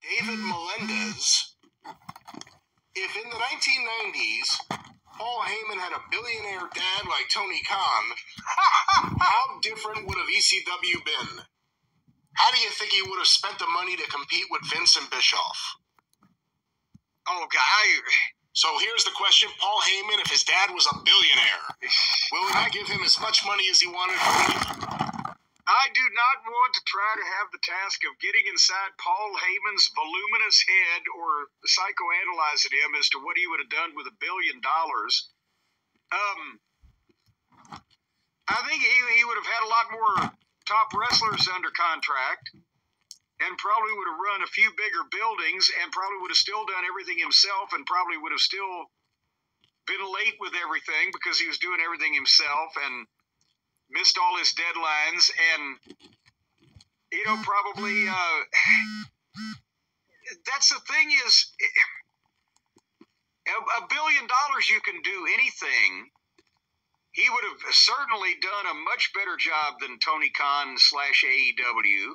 David Melendez, if in the 1990s Paul Heyman had a billionaire dad like Tony Khan, how different would have ECW been? How do you think he would have spent the money to compete with Vince and Bischoff? Oh, God. So here's the question. Paul Heyman, if his dad was a billionaire, will he not give him as much money as he wanted for anything? I do not want to try to have the task of getting inside Paul Heyman's voluminous head or psychoanalyzing him as to what he would have done with $1 billion. I think he would have had a lot more top wrestlers under contract and probably would have run a few bigger buildings and probably would have still done everything himself and probably would have still been late with everything because he was doing everything himself and missed all his deadlines and, probably, that's the thing is, $1 billion you can do anything. He would have certainly done a much better job than Tony Khan / AEW.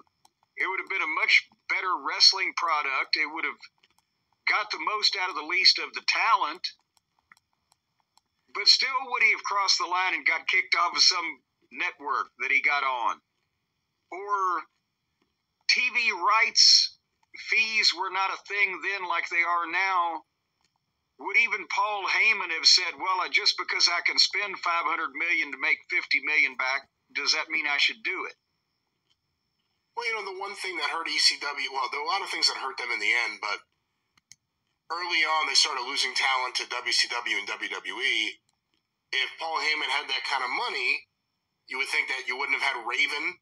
It would have been a much better wrestling product. It would have got the most out of the least of the talent. But still, would he have crossed the line and got kicked off of some network that he got on? Or TV rights fees were not a thing then like they are now. Would even Paul Heyman have said, well, just because I can spend $500 million to make $50 million back, does that mean I should do it? Well, the one thing that hurt ECW, well, there were a lot of things that hurt them in the end, but early on they started losing talent to WCW and WWE. If Paul Heyman had that kind of money, you would think that you wouldn't have had Raven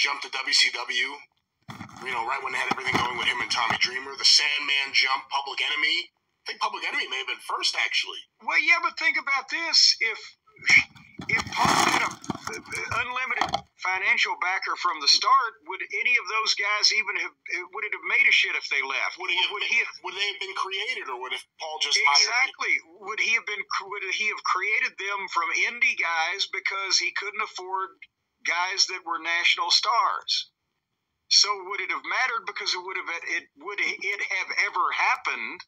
jump to WCW, right when they had everything going with him and Tommy Dreamer. The Sandman jump, Public Enemy. I think Public Enemy may have been first, actually. Well, yeah, but think about this. If Paul had an unlimited financial backer from the start, would any of those guys would it have made a shit if they left? Would they have been created, or would Paul just exactly hired? Would he have created them from indie guys because he couldn't afford guys that were national stars? So would it have mattered because would it have ever happened?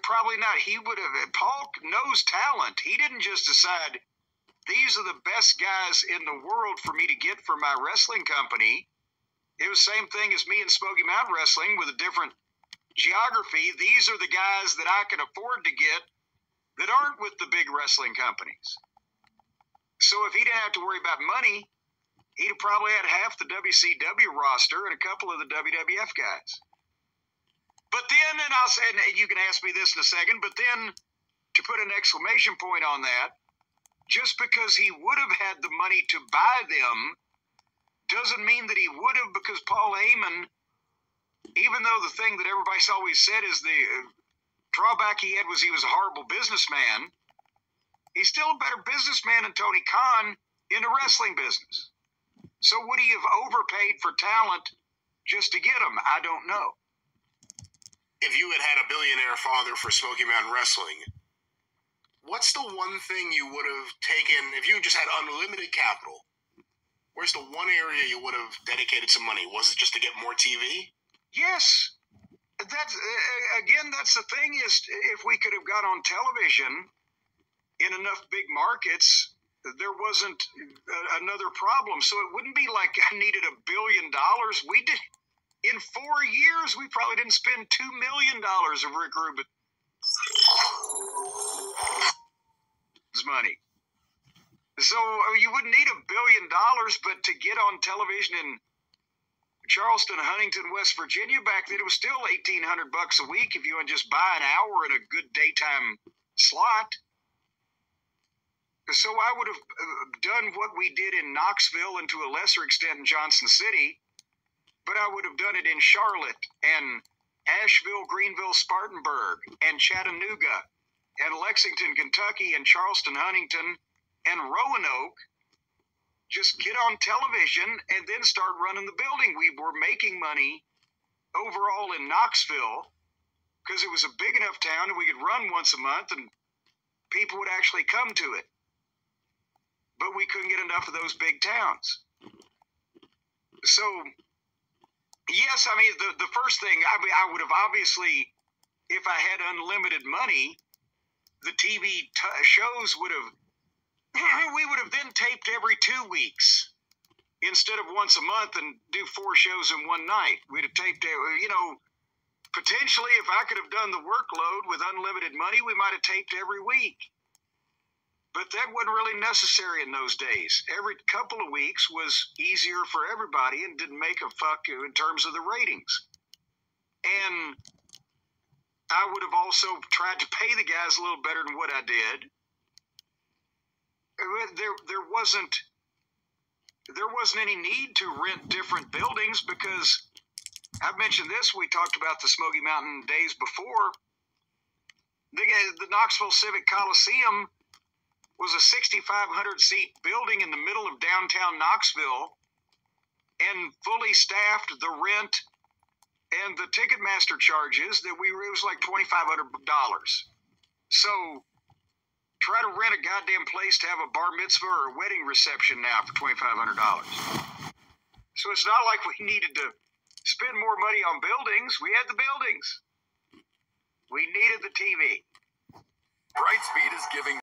Probably not. Paul knows talent. He didn't just decide these are the best guys in the world for me to get for my wrestling company. It was the same thing as me and Smoky Mountain Wrestling with a different geography. These are the guys that I can afford to get that aren't with the big wrestling companies. So if he didn't have to worry about money, he'd have probably had half the WCW roster and a couple of the WWF guys. But then, and I'll say, and you can ask me this in a second, but then to put an exclamation point on that, just because he would have had the money to buy them doesn't mean that he would have, because Paul Heyman, even though the thing that everybody's always said is the drawback he had was he was a horrible businessman, he's still a better businessman than Tony Khan in the wrestling business. So would he have overpaid for talent just to get him? I don't know. If you had had a billionaire father for Smoky Mountain Wrestling, what's the one thing you would have taken if you just had unlimited capital? Where's the one area you would have dedicated some money? Was it just to get more TV? Yes. That's the thing is, if we could have got on television in enough big markets, there wasn't another problem. So it wouldn't be like I needed $1 billion. We did. In 4 years, we probably didn't spend $2 million of Rick Rubin's money. So you wouldn't need $1 billion, but to get on television in Charleston, Huntington, West Virginia back then, it was still $1,800 a week if you would just buy an hour in a good daytime slot. So I would have done what we did in Knoxville and to a lesser extent in Johnson City, but I would have done it in Charlotte and Asheville, Greenville, Spartanburg, and Chattanooga, and Lexington, Kentucky, and Charleston, Huntington, and Roanoke. Just get on television and then start running the building. We were making money overall in Knoxville because it was a big enough town and we could run once a month and people would actually come to it. But we couldn't get enough of those big towns. So Yes, I mean, the first thing, I would have obviously, if I had unlimited money, the TV shows would have, we would have then taped every 2 weeks instead of once a month and do 4 shows in one night. We'd have taped, potentially, if I could have done the workload with unlimited money, we might have taped every week. But that wasn't really necessary in those days. Every couple of weeks was easier for everybody and didn't make a fuck in terms of the ratings. And I would have also tried to pay the guys a little better than what I did. There wasn't any need to rent different buildings because I've mentioned this. We talked about the Smoky Mountain days before. The Knoxville Civic Coliseum was a 6,500 seat building in the middle of downtown Knoxville, and fully staffed. The rent and the Ticketmaster charges it was like $2,500. So try to rent a goddamn place to have a bar mitzvah or a wedding reception now for $2,500. So it's not like we needed to spend more money on buildings. We had the buildings. We needed the TV. Brightspeed is giving